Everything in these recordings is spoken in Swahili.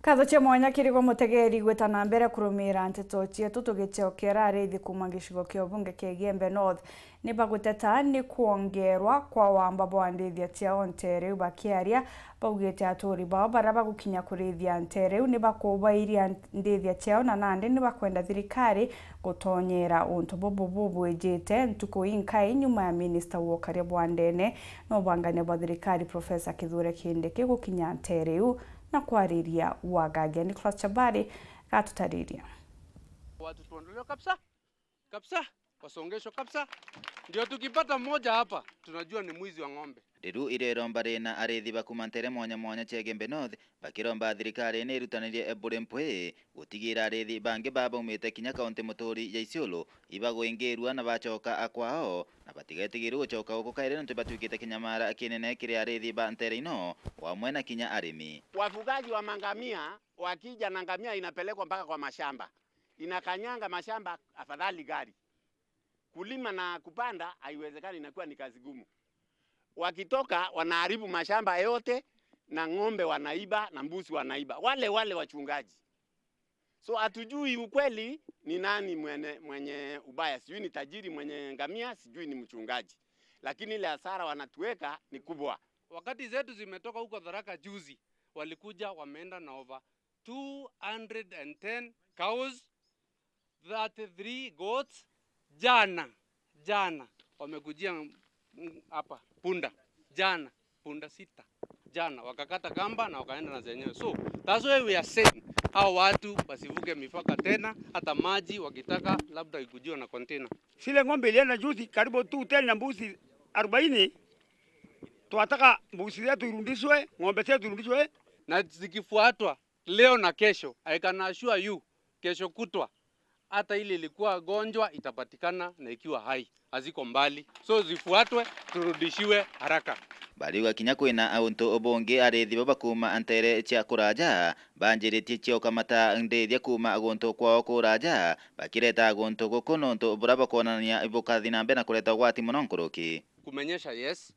Katho cia mwanya kirigwo mutegeri gwetana mbere kurumira nteto cietu tugichokera Arîthî kuma gicigo kia ubunge kia IGEMBE North ni baguteta ni kuongerwa kwa WAAMBA bwa NDITHIA CIAO NTEERE bakiaria baugite aturi bao bara bagukinya kurithia NTEERE ni bakubairia NDITHIA CIAO na nandi ni bakwenda thirikari gutonyera untu BUBU bwijite ntuku inkai nyuma ya minister wokaria bwa ndene no bangane bwa thirikari Professor Kithure Kindiki gukinya NTEERE na kuariria uagagia. Nicholas Chabari katutariria. Watu tuondolewe kabisa, wasongeshwe kabisa. Ndio tukipata mmoja hapa tunajua ni mwizi wa ng'ombe. Riru ireromba rina Arîthî bakuma NTEERE mwanya cia IGEMBE North bakiromba thirikari ni irutanirie ebure mpwe gutigira Arîthî bangi babaumite kinya kaunti muturi ya Isiolo ibagwingirwa na bachoka akwao na batigetigirwo guchoka uko kaire ntu batuikite kinyamara kinene kiri Arîthî ba NTEERE ino wamwe na kinya arimi. Wafugaji wa mangamia wakija na ngamia inapelekwa mpaka kwa mashamba, inakanyanga mashamba, afadhali gari. Kulima na kupanda haiwezekani, inakuwa ni kazi gumu. Wakitoka wanaharibu mashamba yote na ng'ombe wanaiba na mbuzi wanaiba, wale wachungaji. So hatujui ukweli ni nani mwenye ubaya, sijui ni tajiri mwenye ngamia, sijui ni mchungaji, lakini ile hasara wanatuweka ni kubwa. Wakati zetu zimetoka huko Tharaka juzi, walikuja wameenda na over 210 cows, 33 goats. Jana wamekujia hapa punda, punda 6 jana wakakata kamba na wakaenda na zenyewe. So that's why we are saying hao watu wasivuke mipaka tena, hata maji wakitaka labda ikujiwa na container. Sile ng'ombe ilienda juzi karibu 210 na mbuzi 40. Tunataka mbuzi zetu irudishwe, ng'ombe zetu irudishwe na zikifuatwa leo na kesho. I can assure you kesho kutwa hata ile ilikuwa gonjwa itapatikana na ikiwa hai, haziko mbali. So zifuatwe turudishiwe haraka. Baliwa kinya kwina auntu obonge Arîthî baba kuma NTEERE cia kuraja banjiritie cio kamata NDITHIA kuma agonto kwao kuraja bakireta agonto gukononto buraba konania ibukathi na mbena kureta gwati muno nkuruki. Kumenyesha yes,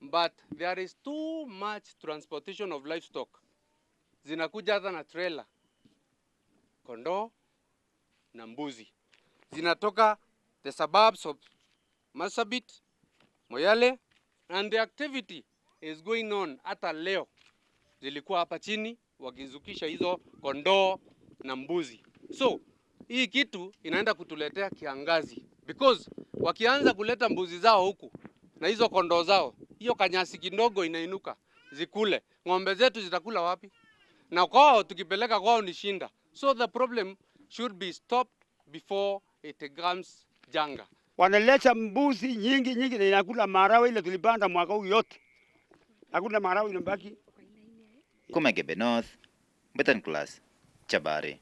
but there is too much transportation of livestock. Zinakuja hata na trailer, kondoo na mbuzi zinatoka the suburbs of Marsabit, Moyale, and the activity is going on. Hata leo zilikuwa hapa chini wakizukisha hizo kondoo na mbuzi. So hii kitu inaenda kutuletea kiangazi, because wakianza kuleta mbuzi zao huku na hizo kondoo zao, hiyo kanyasi kidogo inainuka zikule, ng'ombe zetu zitakula wapi? Na kwao tukipeleka kwao ni shinda. So the problem should be stopped before it becomes janga. Wanaleta mbuzi nyingi na inakula marawe ile tulipanda mwaka huu yote. Hakuna marawe inabaki. Kuma IGEMBE North, Betan Class, Chabari.